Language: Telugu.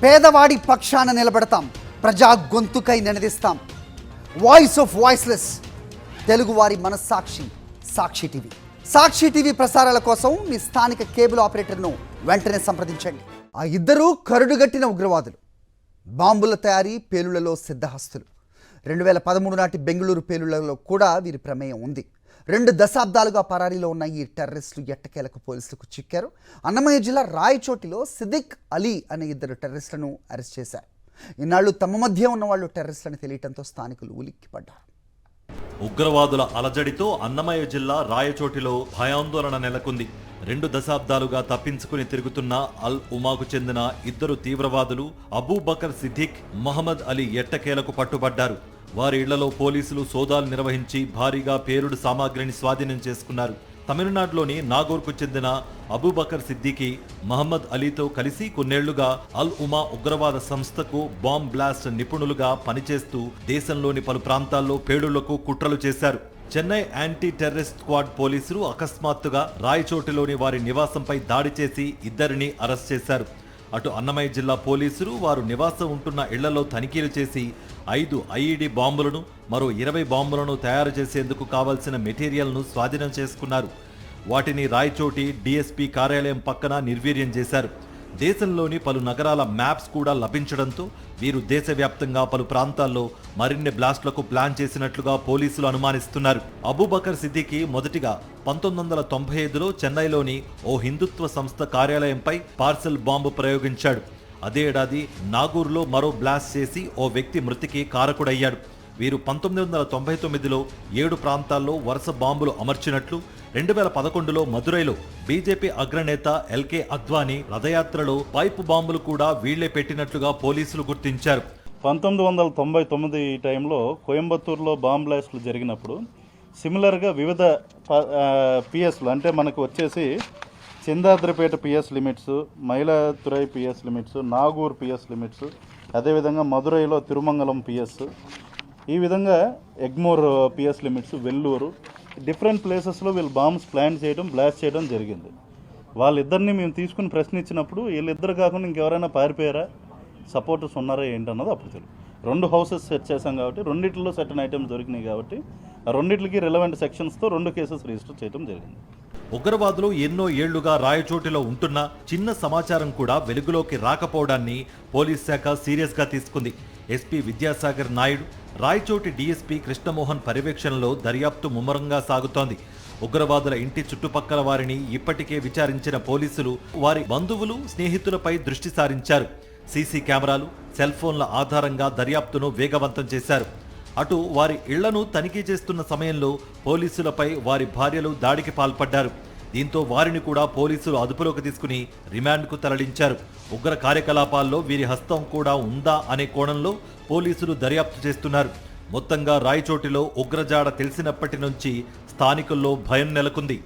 పేదవాడి పక్షాన నిలబడతాం, ప్రజా గొంతుకై నినదిస్తాం. వాయిస్ ఆఫ్ వాయిస్లెస్, తెలుగువారి మనస్సాక్షి సాక్షి టీవీ. సాక్షి టీవీ ప్రసారాల కోసం మీ స్థానిక కేబుల్ ఆపరేటర్ను వెంటనే సంప్రదించండి. ఆ ఇద్దరూ కరుడుగట్టిన ఉగ్రవాదులు, బాంబుల తయారీ పేలుళ్లలో సిద్ధహస్తులు. 2013 నాటి బెంగళూరు పేలుళ్లలో కూడా వీరి ప్రమేయం ఉంది. 2 దశాబ్దాలుగా పరారీలో ఉన్న ఈ టెర్రరిస్టులు ఎట్టకేలకు పోలీసులకు చిక్కారు. అన్నమయ్య జిల్లా రాయచోటిలో సిద్దిక్ అలీ అనే 2 టెర్రరిస్టులను అరెస్ట్ చేశారు. ఇన్నాళ్ళు తమ మధ్య ఉన్న వాళ్ళు టెర్రరిస్టులని తెలియటంతో స్థానికులు ఉలిక్కిపడ్డారు. ఉగ్రవాదుల అలజడితో అన్నమయ్య జిల్లా రాయచోటిలో భయాందోళన నెలకొంది. 2 దశాబ్దాలుగా తప్పించుకుని తిరుగుతున్న అల్ ఉమాకు చెందిన 2 తీవ్రవాదులు అబూబకర్ సిద్దిక్, మహమ్మద్ అలీ ఎట్టకేలకు పట్టుబడ్డారు. వారి ఇళ్లలో పోలీసులు సోదాలు నిర్వహించి భారీగా పేలుడు సామాగ్రిని స్వాధీనం చేసుకున్నారు. తమిళనాడులోని నాగూర్కు చెందిన అబూబకర్ సిద్దికి మహమ్మద్ అలీతో కలిసి కొన్నేళ్లుగా అల్ ఉమా ఉగ్రవాద సంస్థకు బాంబ్ బ్లాస్ట్ నిపుణులుగా పనిచేస్తూ దేశంలోని పలు ప్రాంతాల్లో పేలుళ్లకు కుట్రలు చేశారు. చెన్నై యాంటీ టెర్రరిస్ట్ స్క్వాడ్ పోలీసులు అకస్మాత్తుగా రాయచోటిలోని వారి నివాసంపై దాడి చేసి 2ని అరెస్ట్ చేశారు. అటు అన్నమయ్య జిల్లా పోలీసులు వారు నివాసం ఉంటున్న ఇళ్లలో తనిఖీలు చేసి 5 ఐఈడీ బాంబులను, మరో 20 బాంబులను తయారు చేసేందుకు కావాల్సిన మెటీరియల్ను స్వాధీనం చేసుకున్నారు. వాటిని రాయచోటి డీఎస్పీ కార్యాలయం పక్కన నిర్వీర్యం చేశారు. దేశంలోని పలు నగరాల మ్యాప్స్ కూడా లభించడంతో వీరు దేశవ్యాప్తంగా పలు ప్రాంతాల్లో మరిన్ని బ్లాస్ట్లకు ప్లాన్ చేసినట్లుగా పోలీసులు అనుమానిస్తున్నారు. అబూబకర్ సిద్దికి మొదటిగా 1995లో చెన్నైలోని ఓ హిందుత్వ సంస్థ కార్యాలయంపై పార్సెల్ బాంబు ప్రయోగించాడు. అదే ఏడాది నాగూర్లో మరో బ్లాస్ట్ చేసి ఓ వ్యక్తి మృతికి కారకుడయ్యాడు. వీరు 1999లో 7 ప్రాంతాల్లో వరుస బాంబులు అమర్చినట్లు, 2011లో మదురైలో బీజేపీ అగ్రనేత ఎల్కే అద్వానీ రథయాత్రలో పైపు బాంబులు కూడా వీళ్లే పెట్టినట్లుగా పోలీసులు గుర్తించారు. 1999 ఈ టైంలో కోయంబత్తూరులో బాంబ్ బ్లాస్టులు జరిగినప్పుడు సిమిలర్గా వివిధ పిఎస్లు, అంటే మనకు వచ్చేసి Chintadripet PS limits, Mayiladuthurai PS limits, Nagore PS limits, అదేవిధంగా మదురైలో తిరుమంగళం పిఎస్, ఈ విధంగా Egmore PS limits, Vellore, different ప్లేసెస్లో వీళ్ళు బాంబ్స్ ప్లాన్ చేయడం, బ్లాస్ట్ చేయడం జరిగింది. వాళ్ళిద్దరిని మేము తీసుకుని ప్రశ్నించినప్పుడు వీళ్ళిద్దరు కాకుండా ఇంకెవరైనా పారిపోయారా, సపోర్టర్స్ ఉన్నారా ఏంటన్నది అప్పుడు తెలియదు. 2 హౌసెస్ సెట్ చేశాం కాబట్టి, రెండిట్లో సర్టన్ ఐటమ్స్ దొరికినాయి కాబట్టి ఆ రెండిట్లకి రిలవెంట్ సెక్షన్స్తో 2 కేసెస్ రిజిస్టర్ చేయడం జరిగింది. ఉగ్రవాదులు ఎన్నో ఏళ్లుగా రాయచోటిలో ఉంటున్న చిన్న సమాచారం కూడా వెలుగులోకి రాకపోవడాన్ని పోలీస్ శాఖ సీరియస్గా తీసుకుంది. ఎస్పీ విద్యాసాగర్ నాయుడు, రాయచోటి డీఎస్పీ కృష్ణమోహన్ పర్యవేక్షణలో దర్యాప్తు ముమ్మరంగా సాగుతోంది. ఉగ్రవాదుల ఇంటి చుట్టుపక్కల వారిని ఇప్పటికే విచారించిన పోలీసులు వారి బంధువులు, స్నేహితులపై దృష్టి సారించారు. సీసీ కెమెరాలు, సెల్ ఫోన్ల ఆధారంగా దర్యాప్తును వేగవంతం చేశారు. అటు వారి ఇళ్లను తనిఖీ చేస్తున్న సమయంలో పోలీసులపై వారి భార్యలు దాడికి పాల్పడ్డారు. దీంతో వారిని కూడా పోలీసులు అదుపులోకి తీసుకుని రిమాండ్కు తరలించారు. ఉగ్ర కార్యకలాపాల్లో వీరి హస్తం కూడా ఉందా అనే కోణంలో పోలీసులు దర్యాప్తు చేస్తున్నారు. మొత్తంగా రాయచోటిలో ఉగ్రజాడ తెలిసినప్పటి నుంచి స్థానికుల్లో భయం నెలకొంది.